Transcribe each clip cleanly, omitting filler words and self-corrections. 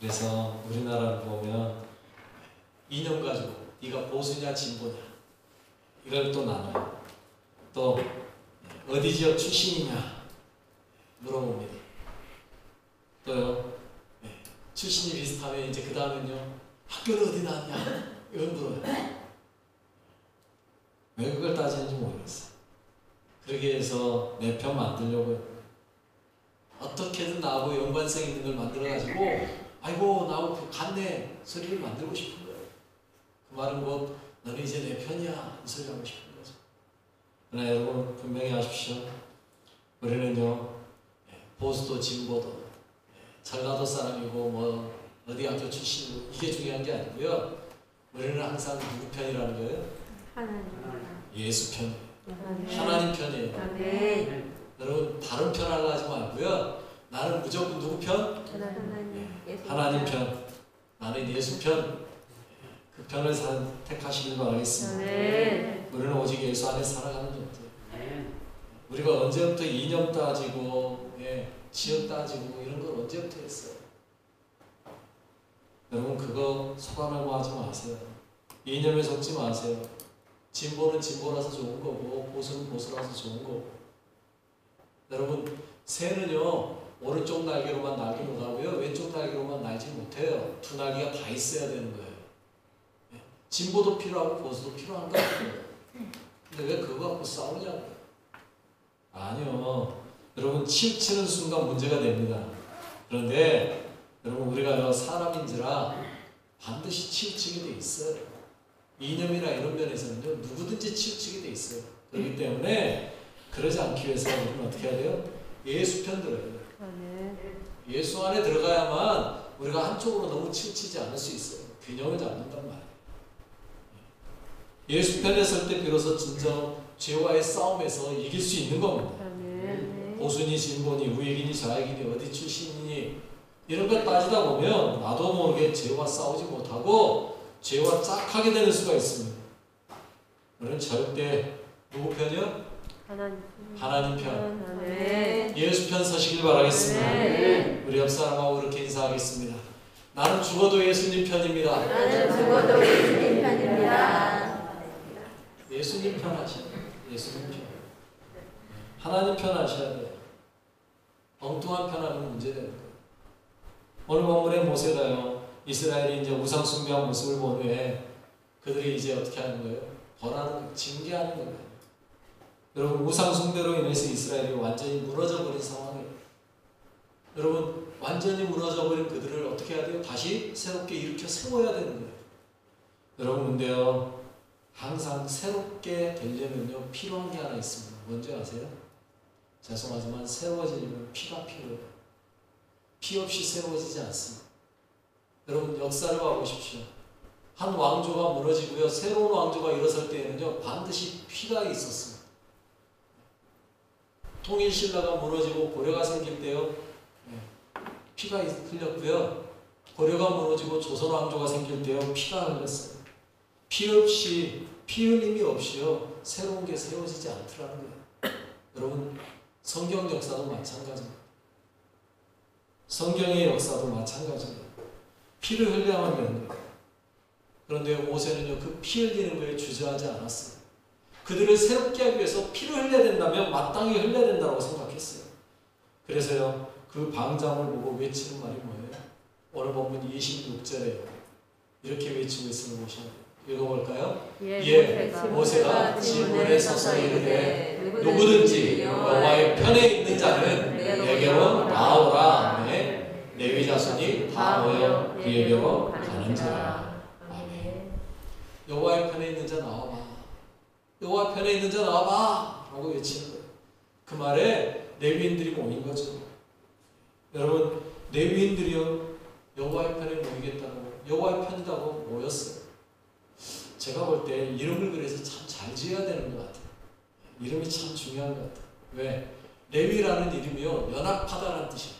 그래서 우리나라를 보면 이념 가지고 네가 보수냐 진보냐 이걸 또 나눠요. 또 어디 지역 출신이냐 물어봅니다. 또요 출신이 비슷하면 이제 그 다음엔요 학교를 어디 나왔냐 이걸 물어요. 왜 그걸 따지는지 모르겠어요. 그러기 위해서 내 편 만들려고 어떻게든 나하고 연관성 있는 걸 만들어가지고 아이고 나하고 같네 소리를 만들고 싶은 거예요. 그 말은 곧 너는 이제 내 편이야 이 소리 하고 싶은 거죠. 그러나 여러분 분명히 아십시오. 우리는요 보수도 진보도 전라도 사람이고 뭐 어디 학교 출신이고 이게 중요한 게 아니고요. 우리는 항상 누구 편이라는 거예요? 하나님. 예수 편이에요. 네. 하나님 편이에요. 네. 여러분 다른 편 하려 하지 말고요. 나는 무조건 누구 편? 하나님 편. 나는 예수 편. 그 편을 선택하시길 바라겠습니다. 네. 우리는 오직 예수 안에 살아가는 존재예요. 우리가 언제부터 이념 따지고 지역 따지고 이런 걸 언제부터 했어요? 여러분 그거 속아내고 하지 마세요. 이념에 속지 마세요. 진보는 진보라서 좋은 거고 보수는 보수라서 좋은 거고. 여러분 새는요 오른쪽 날개로만 날기 못하고요 왼쪽 날개로만 날지 못해요. 두 날개가 다 있어야 되는 거예요. 진보도 필요하고 보수도 필요한 거 아니에요. 근데 왜 그거 갖고 싸우냐고요. 아니요. 여러분 치우치는 순간 문제가 됩니다. 그런데 여러분 우리가 사람인지라 반드시 치우치게 돼 있어요. 이념이나 이런 면에서는요 누구든지 치우치게 돼 있어요. 그렇기 때문에 그러지 않기 위해서 우리는 어떻게 해야 돼요? 예수 편 들어야 돼요. 예수 안에 들어가야만 우리가 한쪽으로 너무 치우치지 않을 수 있어요. 균형을 잡는단 말이에요. 예수 편에 설 때 비로소 진정 죄와의 싸움에서 이길 수 있는 겁니다. 보수니 진보니 우익이니 좌익이니 어디 출신이니 이런 걸 따지다 보면 나도 모르게 죄와 싸우지 못하고 죄와 짝하게 되는 수가 있습니다. 우리는 절대 누구 편이요? 하나님 편. 네. 예수 편 서시길 바라겠습니다. 네. 우리 옆 사람하고 그렇게 인사하겠습니다. 나는 죽어도 예수님 편입니다. 나는 죽어도 예수님 편입니다. 예수님 편 하셔야 돼요. 예수님 편. 하나님 편 하셔야 돼요. 엉뚱한 편 하면 문제되는 거예요. 오늘 본문에 모세가요. 이스라엘이 이제 우상 숭배한 모습을 본 후에 그들이 이제 어떻게 하는 거예요? 벌하는 거예요. 징계하는 거예요. 여러분 우상 숭배로 인해서 이스라엘이 완전히 무너져 버린 상황이에요. 여러분 완전히 무너져 버린 그들을 어떻게 해야 돼요? 다시 새롭게 일으켜 세워야 되는 거예요. 여러분 근데요 항상 새롭게 되려면요 필요한 게 하나 있습니다. 뭔지 아세요? 죄송하지만 새로워지려면 피가 필요해요. 피 없이 새로워지지 않습니다. 여러분 역사를 봐보십시오. 한 왕조가 무너지고요 새로운 왕조가 일어설 때에는요 반드시 피가 있었습니다. 통일신라가 무너지고 고려가 생길 때요 피가 흘렸고요 고려가 무너지고 조선왕조가 생길 때요 피가 흘렸어요. 피 없이 피 흘림이 없이요 새로운 게 세워지지 않더라는 거예요. 여러분 성경 역사도 마찬가지입니다. 성경의 역사도 마찬가지입니다. 피를 흘려야만 되는 거예요. 그런데 모세는요 그 피 흘리는 거에 주저하지 않았어요. 그들을 새롭게 하기 위해서 피를 흘려야 된다면 마땅히 흘려야 된다고 생각했어요. 그래서요 그 방장을 보고 외치는 말이 뭐예요? 오늘 본문 26절에요 이렇게 외치고 있음을 보셔야 돼요. 읽어볼까요? 예, 모세가 지문에 서서 이르되 누구든지 여호와의 편에 있는 자는 내게로 나오라. 아멘. 레위 자손이 다 모여 그에게로 가는지라. 아멘. 여호와의 편에 있는 자 나와봐. 여호와 편에 있는 자 나와봐 라고 외치는 거예요. 그 말에 레위인들이 모인 거죠. 여러분 레위인들이요 여호와의 편에 모이겠다고 여호와의 편이라고 모였어요. 제가 볼 때 이름을 그래서 참 잘 지어야 되는 것 같아요. 이름이 참 중요한 것 같아요. 왜? 레위라는 이름이요 연합하다라는 뜻이에요.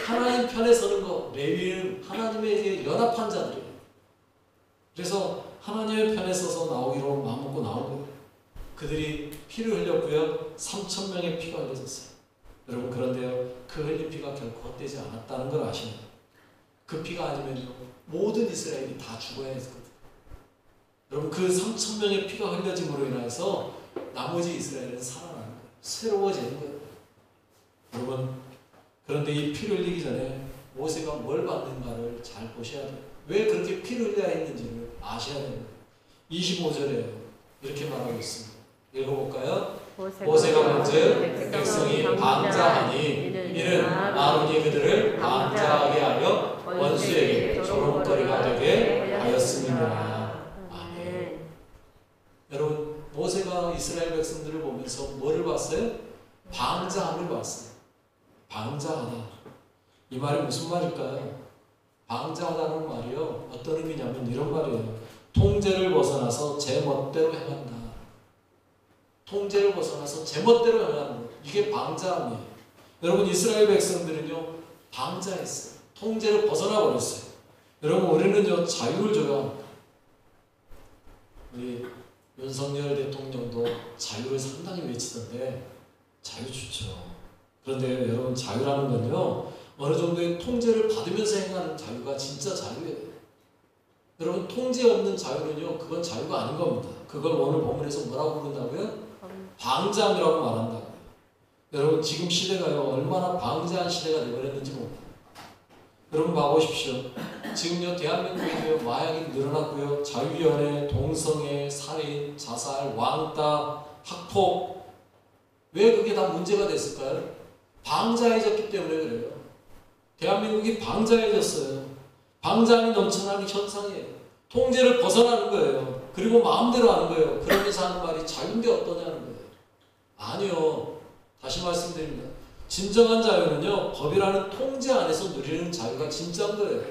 하나님 편에 서는 거. 레위는 하나님에게 연합한 자들이에요. 그래서 하나님의 편에 서서 나오기로 마음먹고 나온 거예요. 그들이 피를 흘렸고요 3,000명의 피가 흘려졌어요. 여러분 그런데요 그 흘린 피가 결코 헛되지 않았다는 걸 아시나요? 그 피가 아니면요 모든 이스라엘이 다 죽어야 했거든. 여러분 그 3,000명의 피가 흘려짐으로 인해서 나머지 이스라엘은 살아나는 거예요. 새로워지는 거예요. 여러분 그런데 이 피를 흘리기 전에 모세가 뭘 받는가를 잘 보셔야 돼요. 왜 그렇게 피를 흘려야 했는지를 아셔야 됩니다. 25절에 이렇게 말하고 있습니다. 읽어볼까요? 모세가 먼저 백성이 방자하니 이는 아론이 그들을 방자하게 하여 원수에게 조롱거리가 되게 하였음이니라. 아멘. 여러분 모세가 이스라엘 백성들을 보면서 뭐를 봤어요? 방자함을 봤어요. 방자하다. 이 말이 무슨 말일까요? 방자하다는 말이요 어떤 의미냐면 이런 말이에요. 통제를 벗어나서 제 멋대로 행한다. 통제를 벗어나서 제멋대로 행하는 것. 이게 방자함이에요. 여러분 이스라엘 백성들은요 방자했어요. 통제를 벗어나 버렸어요. 여러분 우리는요 자유를 줘야 합니다. 우리 윤석열 대통령도 자유를 상당히 외치던데 자유 좋죠. 그런데 여러분 자유라는 건요 어느 정도의 통제를 받으면서 행하는 자유가 진짜 자유예요. 여러분 통제 없는 자유는요 그건 자유가 아닌 겁니다. 그걸 오늘 본문에서 뭐라고 부른다고요? 방자함이라고 말한다고요. 여러분 지금 시대가요 얼마나 방자한 시대가 되어버렸는지 봅니다. 여러분 봐보십시오. 지금요 대한민국에요 마약이 늘어났고요. 자유연애, 동성애, 살인, 자살, 왕따, 학폭 왜 그게 다 문제가 됐을까요? 방자해졌기 때문에 그래요. 대한민국이 방자해졌어요. 방자함이 넘쳐나는 현상이에요. 통제를 벗어나는 거예요. 그리고 마음대로 하는 거예요. 그러면서 하는 말이 자유인데 어떠냐는 거예요. 아니요. 다시 말씀드립니다. 진정한 자유는요 법이라는 통제 안에서 누리는 자유가 진짜인 거예요.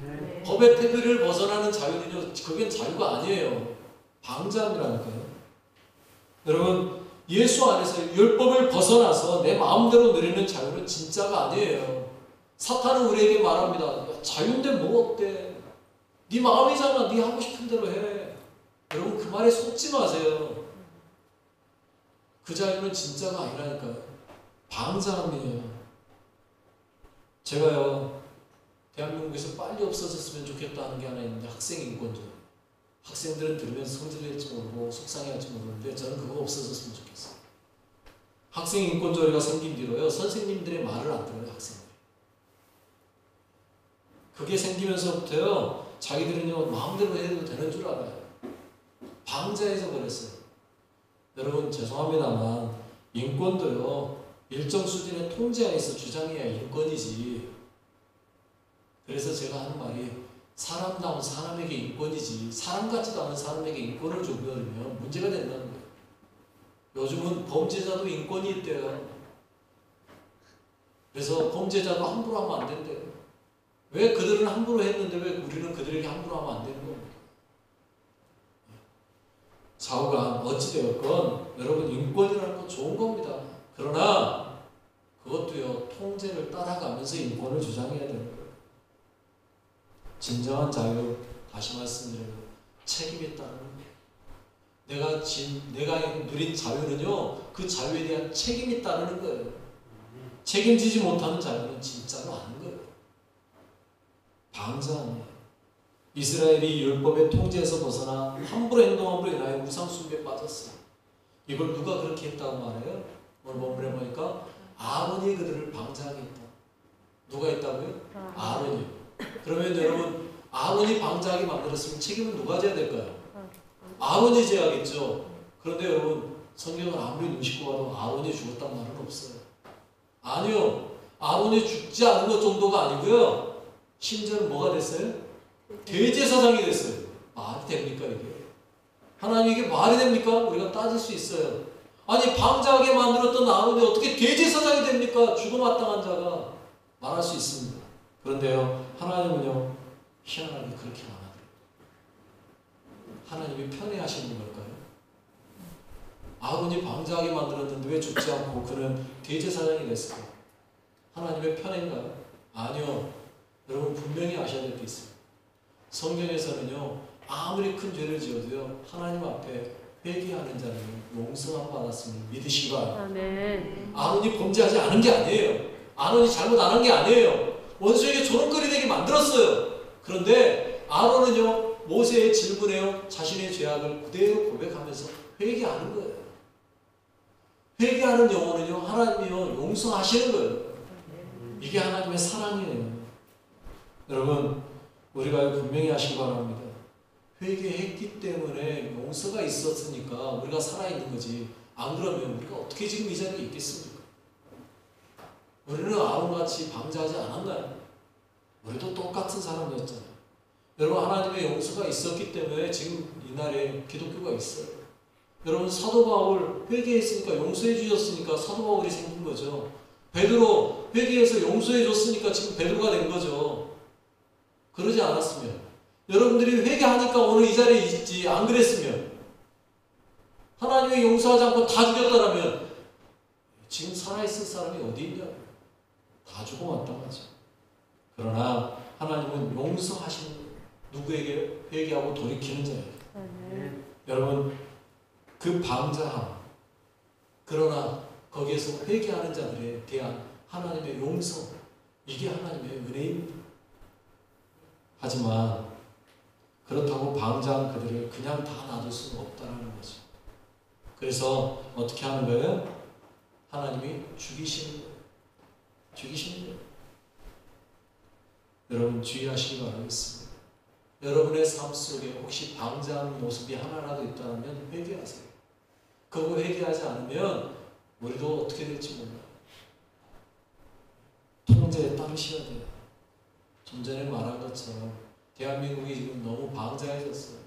네. 법의 테두리를 벗어나는 자유는요 그게 자유가 아니에요. 방자함이라니까요. 여러분 예수 안에서 율법을 벗어나서 내 마음대로 누리는 자유는 진짜가 아니에요. 사탄은 우리에게 말합니다. 자유인데 뭐 어때? 네 마음이잖아. 네 하고 싶은 대로 해. 여러분 그 말에 속지 마세요. 그 자유는 진짜가 아니라니까요. 방자함이에요. 제가요 대한민국에서 빨리 없어졌으면 좋겠다는 게 하나 있는데 학생 인권조. 학생들은 들으면서 성질낼지 모르고 속상해할지 모르는데 저는 그거 없어졌으면 좋겠어요. 학생 인권조례가 생긴 뒤로요 선생님들의 말을 안 들어요. 학생들이. 그게 생기면서부터요 자기들은요 마음대로 해도 되는 줄 알아요. 방자해져 버렸어요. 여러분 죄송합니다만 인권도요 일정 수준의 통제 안에서 주장해야 인권이지. 그래서 제가 하는 말이 사람다운 사람에게 인권이지 사람 같지도 않은 사람에게 인권을 주면 문제가 된다는 거예요. 요즘은 범죄자도 인권이 있대요. 그래서 범죄자도 함부로 하면 안 된대요. 왜 그들은 함부로 했는데 왜 우리는 그들에게 함부로 하면 안 되는 겁니까? 좌우간 어찌되었건 여러분 인권이라는 건 좋은 겁니다. 그러나 그것도요 통제를 따라가면서 인권을 주장해야 되는 거예요. 진정한 자유, 다시 말씀드려요. 책임이 따르는 거예요. 내가 누린 자유는요 그 자유에 대한 책임이 따르는 거예요. 책임지지 못하는 자유는 진짜로 아닌 거예요. 방자함이에요. 이스라엘이 율법의 통제에서 벗어나 함부로 행동함으로 인하여 우상 숭배에 빠졌어요. 이걸 누가 그렇게 했다고 말해요? 오늘 본문에 보니까 아론이 그들을 방자하게 했다. 누가 했다고요? 아론이요. 그러면 여러분 아론이 방자하게 만들었으면 책임은 누가 져야 될까요? 아론이 져야겠죠. 그런데 여러분 성경을 아무리 눈씻고 봐도 아론이 죽었단 말은 없어요. 아니요. 아론이 죽지 않은 것 정도가 아니고요. 심지어는 뭐가 됐어요? 대제사장이 됐어요. 말이 됩니까 이게? 하나님 이게 말이 됩니까? 우리가 따질 수 있어요. 아니 방자하게 만들었던 아론이 어떻게 대제사장이 됩니까? 죽어마땅한 자가 말할 수 있습니다. 그런데요 하나님은요 희한하게 그렇게 안 하더라고요. 하나님이 편애하시는 걸까요? 아론이 방자하게 만들었는데 왜 죽지 않고 그는 대제사장이 됐을까요? 하나님의 편애인가요? 아니요. 여러분 분명히 아셔야 될 게 있습니다. 성경에서는요 아무리 큰 죄를 지어도요 하나님 앞에 회개하는 자는 용서함 받았음을 믿으시라. 아론이 범죄하지 않은 게 아니에요. 아론이 잘못 안 한 게 아니에요. 원수에게 조롱거리 되게 만들었어요. 들었어요. 그런데 아론은요, 모세의 질문에요, 자신의 죄악을 그대로 고백하면서 회개하는 거예요. 회개하는 영혼은요, 하나님이요, 용서하시는 거예요. 이게 하나님의 사랑이에요. 여러분, 우리가 분명히 하시기 바랍니다. 회개했기 때문에 용서가 있었으니까 우리가 살아있는 거지. 안 그러면 우리가 어떻게 지금 이 자리에 있겠습니까? 우리는 아론같이 방자하지 않았나요? 우리도 똑같은 사람이었잖아요. 여러분, 하나님의 용서가 있었기 때문에 지금 이날에 기독교가 있어요. 여러분, 사도 바울 회개했으니까, 용서해 주셨으니까 사도 바울이 생긴 거죠. 베드로 회개해서 용서해 줬으니까 지금 베드로가 된 거죠. 그러지 않았으면, 여러분들이 회개하니까 오늘 이 자리에 있지, 안 그랬으면, 하나님이 용서하지 않고 다 죽였다라면 지금 살아있을 사람이 어디 있냐? 다 죽어 마땅하죠. 그러나 하나님은 용서하시는 거예요. 누구에게? 회개하고 돌이키는 자에게. 여러분, 그 방자함, 그러나 거기에서 회개하는 자들에 대한 하나님의 용서, 이게 하나님의 은혜입니다. 하지만 그렇다고 방자한 그들을 그냥 다 놔둘 수는 없다는 거죠. 그래서 어떻게 하는 거예요? 하나님이 죽이시는 거예요. 죽이시는 거예요. 여러분, 주의하시기 바라겠습니다. 여러분의 삶 속에 혹시 방자한 모습이 하나라도 있다면 회개하세요. 그거 회개하지 않으면 우리도 어떻게 될지 몰라요. 통제에 따르셔야 돼요. 좀 전에 말한 것처럼 대한민국이 지금 너무 방자해졌어요.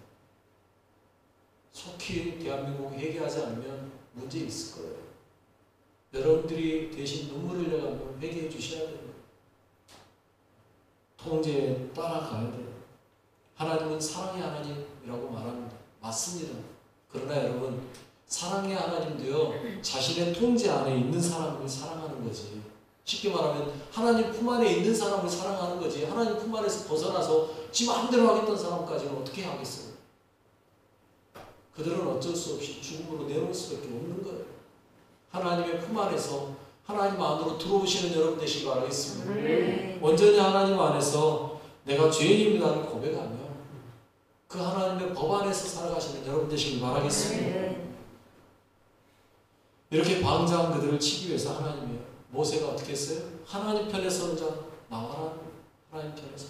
속히 대한민국이 회개하지 않으면 문제 있을 거예요. 여러분들이 대신 눈물을 흘려가면 회개해 주셔야 돼요. 통제에 따라가야 돼요. 하나님은 사랑의 하나님이라고 말합니다. 맞습니다. 그러나 여러분, 사랑의 하나님도요, 자신의 통제 안에 있는 사람을 사랑하는 거지. 쉽게 말하면 하나님 품 안에 있는 사람을 사랑하는 거지. 하나님 품 안에서 벗어나서 지 마음대로 하겠다는 사람까지는 어떻게 하겠어요? 그들은 어쩔 수 없이 죽음으로 내놓을 수밖에 없는 거예요. 하나님의 품 안에서 하나님 안으로 들어오시는 여러분 되시기 바라겠습니다. 온전히 하나님 안에서 내가 죄인입니다를 고백하며 그 하나님의 법 안에서 살아가시는 여러분 되시기 바라겠습니다. 이렇게 방자한 그들을 치기 위해서 하나님이, 모세가 어떻게 했어요? 하나님 편에 서는 자 나와라. 하나님 편에 서.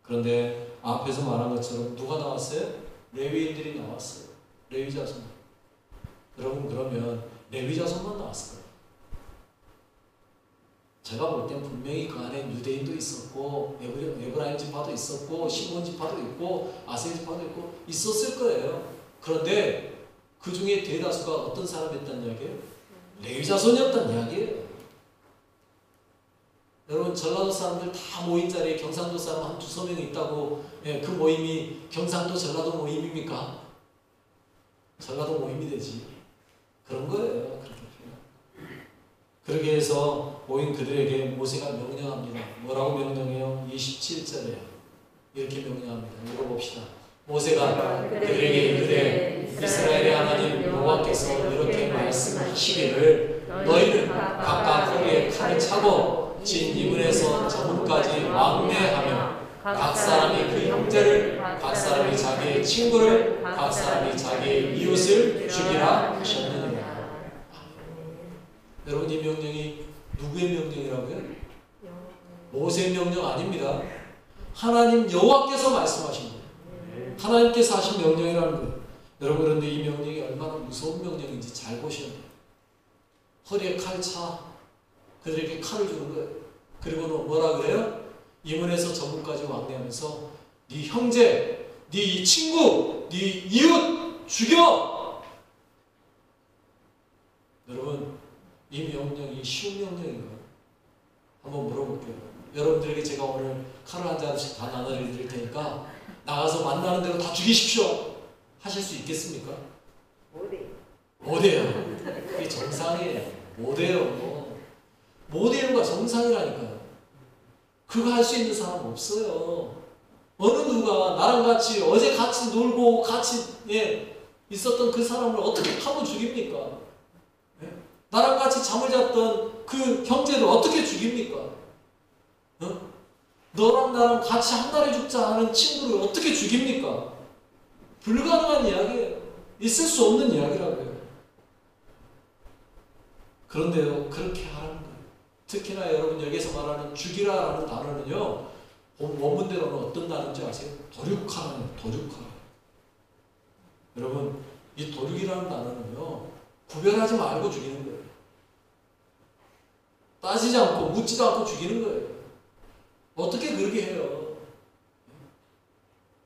그런데 앞에서 말한 것처럼 누가 나왔어요? 레위인들이 나왔어요. 레위 자손. 여러분, 그러면 레위 자손만 나왔을 거예요. 제가 볼 땐 분명히 그 안에 유대인도 있었고, 에브라임 지파도 있었고, 시몬 지파도 있고, 아세 지파도 있고 있었을 거예요. 그런데 그 중에 대다수가 어떤 사람이었다는 이야기예요? 레위 자손이었다는 이야기예요. 여러분, 전라도 사람들 다 모인 자리에 경상도 사람 한 두세 명 있다고, 그 모임이 경상도 전라도 모임입니까? 전라도 모임이 되지. 그런 거예요. 그렇게 해서 모인 그들에게 모세가 명령합니다. 뭐라고 명령해요? 27절에 이렇게 명령합니다. 읽어봅시다. 모세가 그들에게 이르되 이스라엘의 하나님 여호와께서 이렇게 말씀하시기를 너희는 각각 허리에 칼을 차고 진 이문에서 저문까지 왕래하며 각 사람이 그 형제를, 각 사람이 자기의 친구를, 각 사람이 자기의 이웃을 죽이라 하셨느니라. 여러분, 이 명령이 누구의 명령이라고요? 모세의 명령 아닙니다. 하나님 여호와께서 말씀하신 거예요. 하나님께서 하신 명령이라는 거예요. 여러분, 그런데 이 명령이 얼마나 무서운 명령인지 잘 보셔야 돼요. 허리에 칼 차. 그들에게 칼을 주는 거예요. 그리고 뭐라 그래요? 이문에서 저문까지 왕래하면서 네 형제, 네 친구, 네 이웃 죽여! 여러분, 이 명령이 쉬운 명령인가요? 한번 물어볼게요. 여러분들에게 제가 오늘 칼을 한 잔씩 다 나눠드릴 테니까 나가서 만나는 대로 다 죽이십시오. 하실 수 있겠습니까? 못해요. 그게 정상이에요. 못해요. 못해요가 정상이라니까요. 그거 할 수 있는 사람 없어요. 어느 누가 나랑 같이 어제 같이 놀고 같이 있었던 그 사람을 어떻게 파고 죽입니까? 나랑 같이 잠을 잤던 그 형제를 어떻게 죽입니까? 너랑 나랑 같이 한 날에 죽자 하는 친구를 어떻게 죽입니까? 불가능한 이야기예요. 있을 수 없는 이야기라고요. 그런데요, 그렇게 하라는 거예요. 특히나 여러분 여기서 말하는 죽이라라는 단어는요, 원문대로는 어떤 단어인지 아세요? 도륙하라는 도륙하라. 여러분, 이 도륙이라는 단어는요, 구별하지 말고 죽이는 거예요. 따지지 않고 묻지도 않고 죽이는 거예요. 어떻게 그렇게 해요?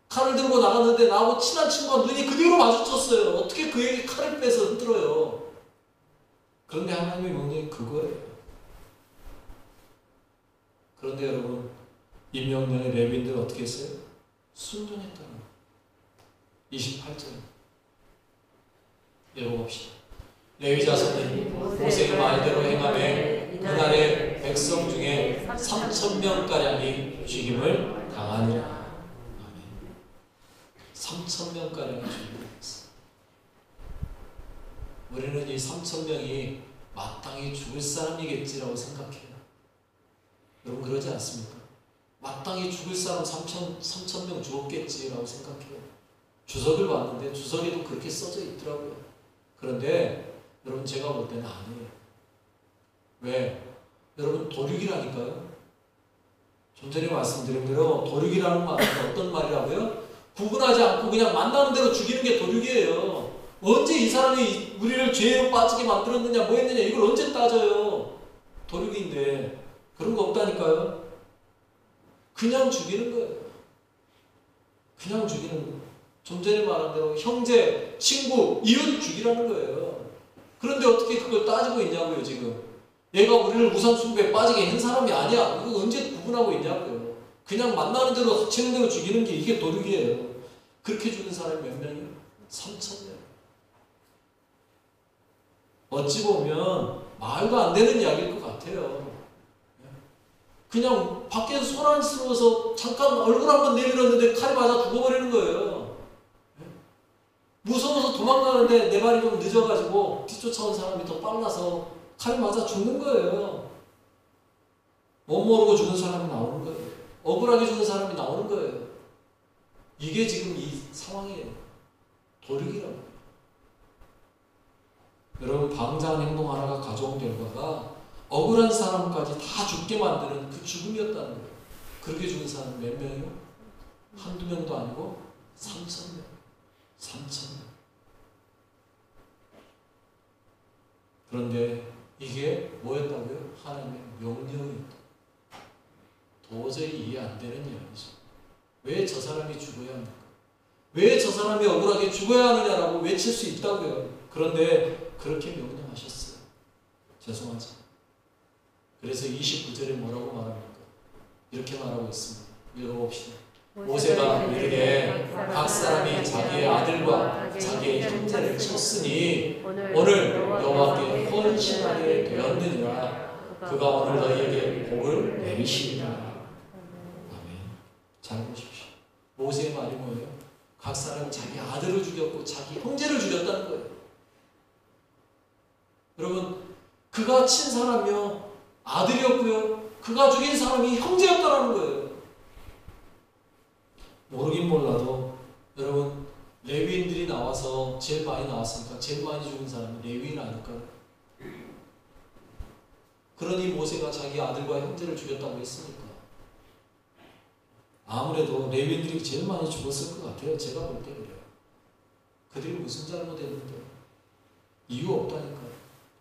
칼을 들고 나갔는데 나하고 친한 친구가 눈이 그대로 마주쳤어요. 어떻게 그에게 칼을 빼서 흔들어요? 그런데 하나님의 명령이 그거예요. 그런데 여러분, 이 명령에 레위인들 어떻게 했어요? 순종했다는 거예요. 28절 읽어봅시다. 레위 자손은 모세의 말대로 행하며 그날에 백성 중에 3,000명가량이 죽임을 당하니라. 아멘. 3,000명가량이 죽임을 당했어. 우리는 이 3,000명이 마땅히 죽을 사람이겠지라고 생각해요. 여러분 그러지 않습니까? 마땅히 죽을 사람 3,000명 죽었겠지라고 생각해요. 주석을 봤는데 주석에도 그렇게 써져 있더라고요. 그런데 여러분 제가 볼 때는 아니에요. 왜? 여러분 도륙이라니까요. 좀 전에 말씀드린 대로 도륙이라는 말은 어떤 말이라고요? 구분하지 않고 그냥 만나는 대로 죽이는 게 도륙이에요. 언제 이 사람이 우리를 죄로 빠지게 만들었느냐 뭐 했느냐 이걸 언제 따져요. 도륙인데 그런 거 없다니까요. 그냥 죽이는 거예요. 그냥 죽이는 거예요. 좀 전에 말한 대로 형제, 친구, 이웃 죽이라는 거예요. 그런데 어떻게 그걸 따지고 있냐고요 지금. 얘가 우리를 우상 숭배에 빠지게 한 사람이 아니야. 그거 언제 구분하고 있냐고요. 그냥 만나는 대로 치는 대로 죽이는 게 이게 도륙이에요. 그렇게 죽은 사람이 몇 명이요? 3,000명. 어찌 보면 말도 안 되는 이야기일 것 같아요. 그냥 밖에서 손 안 쓰면서 잠깐 얼굴 한번 내밀었는데 칼이 맞아 죽어버리는 거예요. 무서워서 도망가는데 내 발이 좀 늦어가지고 뒤쫓아온 사람이 더 빨라서 칼이 맞아 죽는 거예요. 못 모르고 죽은 사람이 나오는 거예요. 억울하게 죽은 사람이 나오는 거예요. 이게 지금 이 상황이에요. 도륙이라고. 여러분 방자한 행동 하나가 가져온 결과가 억울한 사람까지 다 죽게 만드는 그 죽음이었다는 거예요. 그렇게 죽은 사람 몇 명이요? 한두 명도 아니고 3,000명. 3,000명. 그런데 이게 뭐였다고요? 하나님의 명령이었다. 도저히 이해 안 되는 이야기죠. 왜 저 사람이 죽어야 합니까? 왜 저 사람이 억울하게 죽어야 하느냐라고 외칠 수 있다고요. 그런데 그렇게 명령하셨어요. 죄송하죠. 그래서 29절에 뭐라고 말합니까? 이렇게 말하고 있습니다. 읽어봅시다. 모세가 이르되 각 사람이 자기의 아들과 자기의 형제를 쳤으니 오늘 여호와께 헌신하게 되었느니라. 그가 오늘 너희에게 복을 내리시리라. 아멘. 잘 보십시오. 모세의 말이 뭐예요? 각 사람이 자기 아들을 죽였고 자기 형제를 죽였다는 거예요. 여러분 그가 친 사람이요 아들이었고요. 그가 죽인 사람이 형제였다라는 거예요. 모르긴 몰라도 여러분 레위인들이 나와서 제일 많이 나왔으니까 제일 많이 죽은 사람이 레위인 아닐까요? 그러니 모세가 자기 아들과 형제를 죽였다고 했으니까 아무래도 레위인들이 제일 많이 죽었을 것 같아요. 제가 볼 때 그래요. 그들이 무슨 잘못했는데 이유 없다니까요.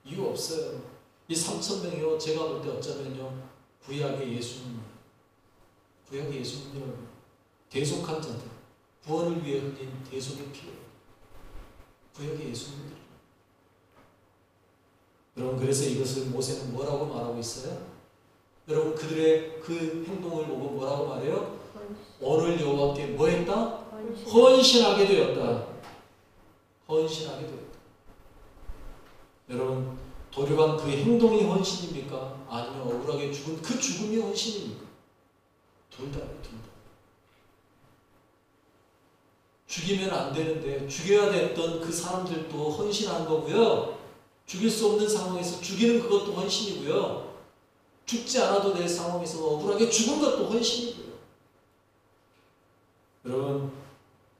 이유 없어요. 이 3,000명이요 제가 볼 때 어쩌면요 구약의 예수님, 구약의 예수님을 대속한 자들, 구원을 위해 흘린 대속의 피예요. 구약의 예수님들. 여러분 그래서 이것을 모세는 뭐라고 말하고 있어요? 여러분 그들의 그 행동을 보고 뭐라고 말해요? 오늘 여호와께 뭐 했다? 헌신하게 되었다. 헌신하게 되었다. 여러분 도륙한 그 행동이 헌신입니까? 아니면 억울하게 죽은 그 죽음이 헌신입니까? 둘 다예요. 둘 다. 죽이면 안 되는데 죽여야 됐던 그 사람들도 헌신한 거고요. 죽일 수 없는 상황에서 죽이는 그것도 헌신이고요. 죽지 않아도 될 상황에서 억울하게 죽은 것도 헌신이고요. 여러분,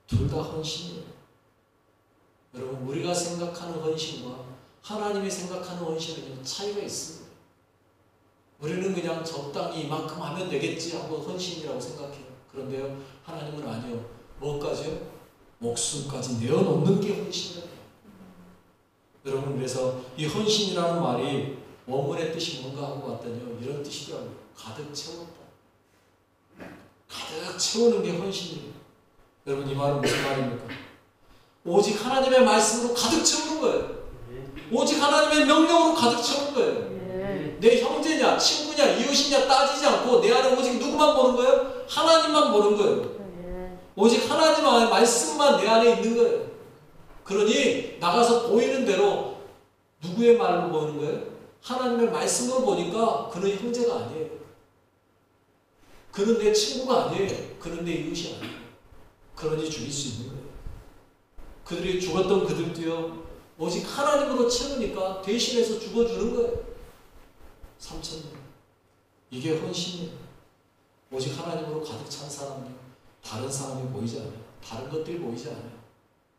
둘 다 헌신이에요. 여러분, 우리가 생각하는 헌신과 하나님이 생각하는 헌신은 차이가 있습니다. 우리는 그냥 적당히 이만큼 하면 되겠지 하고 헌신이라고 생각해요. 그런데요, 하나님은 아니요. 뭐까지요? 목숨까지 내어놓는 게 헌신이에요. 여러분, 그래서 이 헌신이라는 말이 원문의 뜻이 뭔가 하고 봤더니요, 이런 뜻이더라고요. 가득 채웠다. 가득 채우는 게 헌신이에요. 여러분, 이 말은 무슨 말입니까? 오직 하나님의 말씀으로 가득 채우는 거예요. 오직 하나님의 명령으로 가득 채우는 거예요. 내 형제냐, 친구냐, 이웃이냐 따지지 않고 내 안에 오직 누구만 보는 거예요? 하나님만 보는 거예요. 오직 하나님의 말씀만 내 안에 있는 거예요. 그러니 나가서 보이는 대로 누구의 말로 보는 거예요? 하나님의 말씀으로 보니까 그는 형제가 아니에요. 그는 내 친구가 아니에요. 그는 내 이웃이 아니에요. 그러니 죽일 수 있는 거예요. 그들이 죽었던 그들도요, 오직 하나님으로 채우니까 대신해서 죽어주는 거예요. 3,000명. 이게 헌신이에요. 오직 하나님으로 가득 찬 사람은 다른 사람이 보이지 않아요. 다른 것들이 보이지 않아요.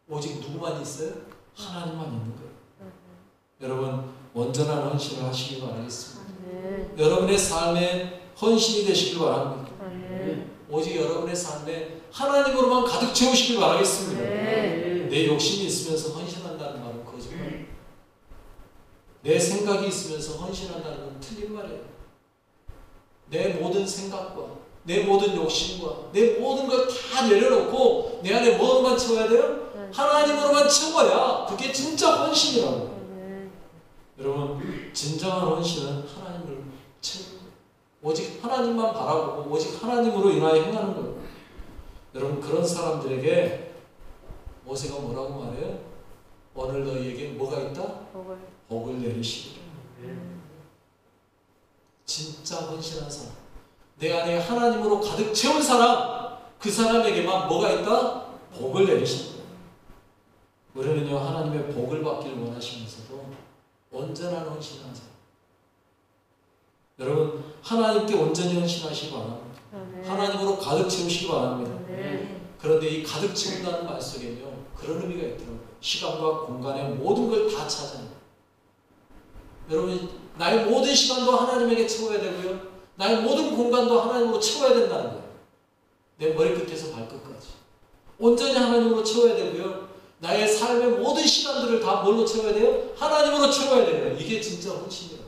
오직 누구만 있어요? 하나님만 있는 거예요. 여러분, 온전한 헌신을 하시기 바라겠습니다. 여러분의 삶에 헌신이 되시길 바랍니다. 오직 여러분의 삶에 하나님으로만 가득 채우시길 바라겠습니다. 내 욕심이 있으면서 헌신한다는 말은 거짓말이에요. 내 생각이 있으면서 헌신한다는 건 틀린 말이에요. 내 모든 생각과 내 모든 욕심과 내 모든 걸 다 내려놓고 내 안에 뭐만 채워야 돼요? 하나님으로만 채워야 그게 진짜 헌신이라고. 여러분, 진정한 헌신은 하나님을 채우는 거예요. 오직 하나님만 바라보고 오직 하나님으로 인하여 행하는 거예요. 여러분, 그런 사람들에게 모세가 뭐라고 말해요? 오늘 너희에게 뭐가 있다? 복을 내리시리라. 진짜 헌신한 사람, 내 안에 하나님으로 가득 채운 사람, 그 사람에게만 뭐가 있다? 복을 내리신다. 우리는요, 하나님의 복을 받기를 원하시면서도 온전한 헌신을 하세요. 여러분, 하나님께 온전히 헌신하시기 바랍니다. 하나님으로 가득 채우시기 바랍니다. 그런데 이 가득 채운다는 말 속에는요, 그런 의미가 있더라고요. 시간과 공간의 모든 걸 다 차지하는. 여러분, 나의 모든 시간도 하나님에게 채워야 되고요, 나의 모든 공간도 하나님으로 채워야 된다는 거예요. 내 머리끝에서 발끝까지 온전히 하나님으로 채워야 되고요, 나의 삶의 모든 시간들을 다 뭘로 채워야 돼요? 하나님으로 채워야 돼요. 이게 진짜 헌신이에요.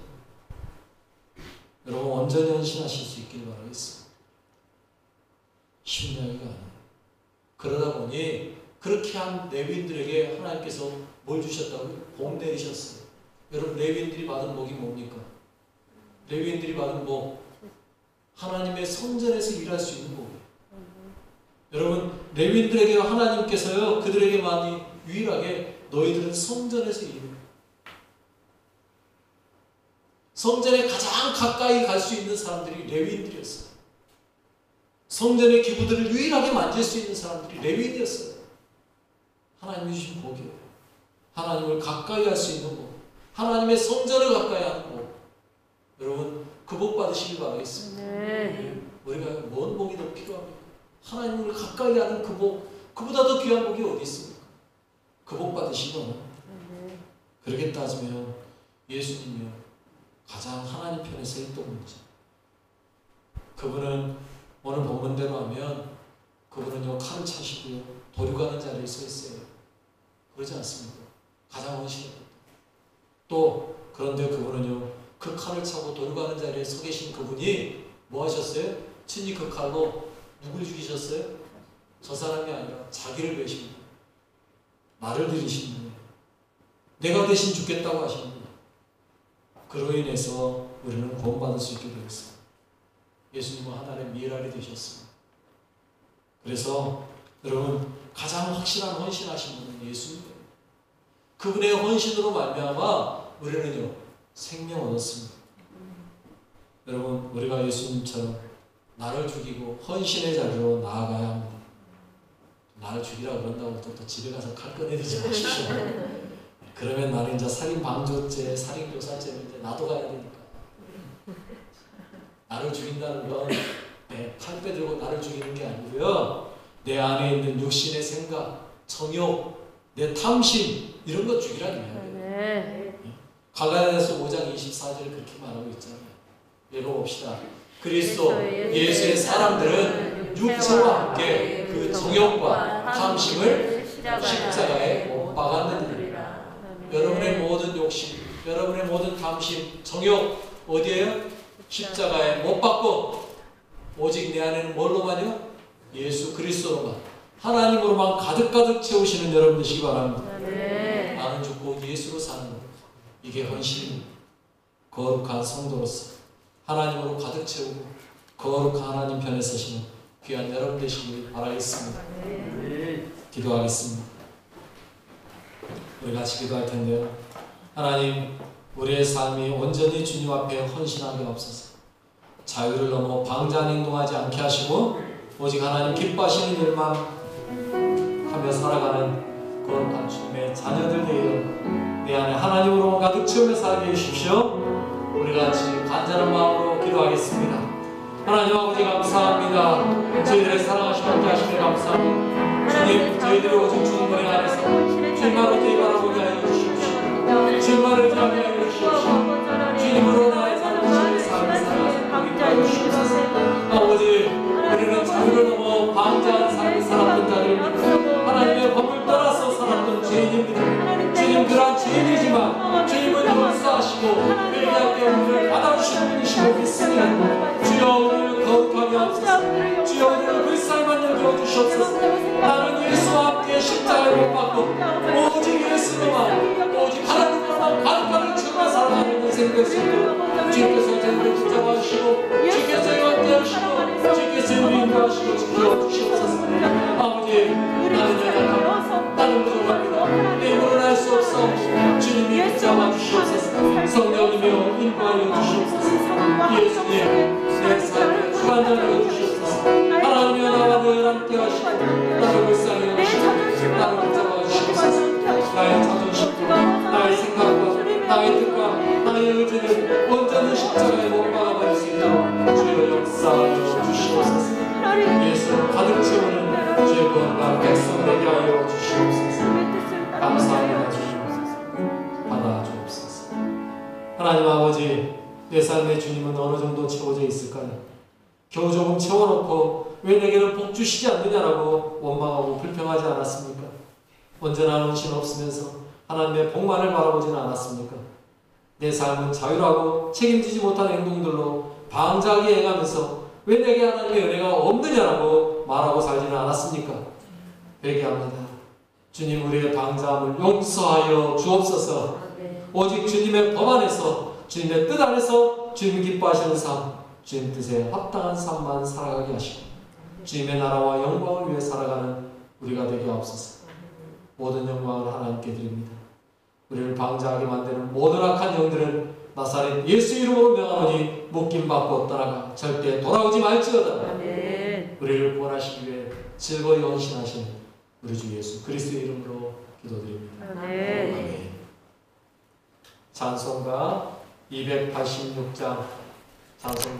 여러분, 온전히 헌신하실 수 있길 바라겠습니다. 쉬운 이야기가 아니에요. 그러다 보니 그렇게 한 레위인들에게 하나님께서 뭘 주셨다고요? 복 내리셨어요. 여러분, 레위인들이 받은 복이 뭡니까? 레위인들이 받은 복, 하나님의 성전에서 일할 수 있는 복이에요. 여러분, 레위인들에게 하나님께서요, 그들에게만이 유일하게 너희들은 성전에서 일해요. 성전에 가장 가까이 갈 수 있는 사람들이 레위인들이었어요. 성전의 기구들을 유일하게 만질 수 있는 사람들이 레위인이었어요. 하나님이 주신 복이에요. 하나님을 가까이 할 수 있는 복, 하나님의 성전을 가까이 하는 복. 여러분, 그 복 받으시길 바라겠습니다. 우리가 뭔 복이 더 필요합니까? 하나님을 가까이 하는 그 복, 그보다 더 귀한 복이 어디 있습니까? 그 복 받으시기 원합니다. 그렇게 따지면 예수님이요, 가장 하나님 편에 서 있던 분이죠. 그분은 오늘 본문대로 하면 그분은요, 칼을 차시고요, 도륙하는 자리에 서 있어요. 그러지 않습니까? 가장 헌신했다. 또 그런데 그분은요, 그 칼을 차고 도륙하는 자리에 서 계신 그분이 뭐 하셨어요? 친히 그 칼로 누굴 죽이셨어요? 저 사람이 아니라 자기를 배신 거예요. 나를 들이신 거예요. 내가 대신 죽겠다고 하신 거예요. 그로 인해서 우리는 구원받을 수 있게 되었습니다. 예수님은 하나님의 미랄이 되셨습니다. 그래서 여러분, 가장 확실한 헌신하신 분은 예수님이에요. 그분의 헌신으로 말미암아 우리는요, 생명 얻었습니다. 여러분, 우리가 예수님처럼 나를 죽이고 헌신의 자리로 나아가야 합니다. 나를 죽이라 그런다고 또 집에 가서 칼 꺼내들지 마십시오. 그러면 나는 이제 살인 방조죄, 살인 교사죄인데 나도 가야 되니까. 나를 죽인다는 건 칼 빼들고 나를 죽이는 게 아니고요. 내 안에 있는 육신의 생각, 정욕, 내 탐심 이런 것 죽이라는 이야기예요. 갈라디아서 5장 24절에 그렇게 말하고 있잖아요. 읽어봅시다. 그리스도 예수의 사람들은 육체와 함께 그 정욕과 탐심을 십자가에 못 박았느니라. 여러분의 모든 욕심, 여러분의 모든 탐심, 정욕 어디에요? 십자가에 못 박고 오직 내 안에는 뭘로만요? 예수 그리스도로만, 하나님으로만 가득가득 채우시는 여러분 되시기 바랍니다. 나는 죽고 예수로 사는 것, 이게 헌신입니다. 거룩한 성도로서 하나님으로 가득 채우고 거룩한 하나님 편에 서시는 귀한 여러분 되시길 바라겠습니다. 기도하겠습니다. 우리 같이 기도할 텐데요. 하나님, 우리의 삶이 온전히 주님 앞에 헌신하게 없어서 자유를 넘어 방자한 행동하지 않게 하시고 오직 하나님 기뻐하시는 일만 하며 살아가는 거룩한 주님의 자녀들 되어 내 안에 하나님으로 가득 채우며 살게 해주십시오. 우리 같이 간절한 마음으로 기도하겠습니다. 하나님 아버지 감사합니다. 저희들의 사랑하심 함께 하시길 감사합니다. 주님, 저희들이 오직 주님 은혜 안에서 주님만 어떻게 바라보게 하여 주시옵시고 주님만 의지하게 하여 주시옵시고 주님으로 나의 삶을 살게 하여 주시옵소서. 아버지, 우리는 자유를 넘어 방자한 삶을 살았던 자들입니다. 하나님의 법을 따라서 살았던 죄인입니다. 주님, 그러한 죄인이지만 주님은 용서하시고 회개할 때 우리를 받아주시는 분이시고 믿습니다. 주여, 우리를 거룩하게 하옵소서. 주여, 우리를 불쌍한 여겨 주시옵소서. 나는 예수와 함께 십자가에 못 박고 오직 예수로만, 오직 하나님으로만 가득가득 채워 살아가는 인생 될 수 있도록 주님께서 저희를 붙잡아 주시고 주께서 저희와 함께 하시고 주께서 저희를 인도하시고 지켜 주시옵소서. 아버지, 나는 연약하고 나는 부족합니다. 내 힘으로는 할 수 없어. 주님이 붙잡아 주시옵소서. 성령이며 인도하여 주시옵소서. 예수님, 내 삶에 주관하여 주시옵소서. 하나님이여, 나와 늘 함께 하시고 나를 불쌍히 여기시고 나를 붙잡아 주시옵소서. 나의 자존심과 나의 생각과 나의 뜻과 나의 의지를 온전히 십자가에 못 박아버릴 수 있도록 주여 역사하여 주시옵소서. 예수를 가득 채우는 주의 거룩한 백성 되게 하여 주시옵소서. 감사합니다. 주시옵소서. 받아 주옵소서. 하나님 아버지, 내 삶의 주님은 어느 정도 채워져 있을까요? 겨우 조금 채워놓고 왜 내게는 복 주시지 않느냐라고 원망하고 불평하지 않았습니까? 언제나 헌신 없으면서 하나님의 복만을 바라보지는 않았습니까? 내 삶은 자유하고 책임지지 못한 행동들로 방자하게 행하면서 왜 내게 하나님의 은혜가 없느냐라고 말하고 살지는 않았습니까? 회개합니다. 주님, 우리의 방자함을 용서하여 주옵소서. 오직 주님의 법 안에서, 주님의 뜻 안에서 주님 기뻐하시는 삶, 주님 뜻에 합당한 삶만 살아가게 하시고 주님의 나라와 영광을 위해 살아가는 우리가 되게 하옵소서. 모든 영광을 하나님께 드립니다. 우리를 방자하게 만드는 모든 악한 영들은 나사렛 예수 이름으로 명하노니 묶임받고 떠나가 절대 돌아오지 말지어다. 우리를 구원하시기 위해 즐거이 헌신하신 우리 주 예수 그리스도의 이름으로 기도드립니다. 아멘. 찬송가 286장 찬송가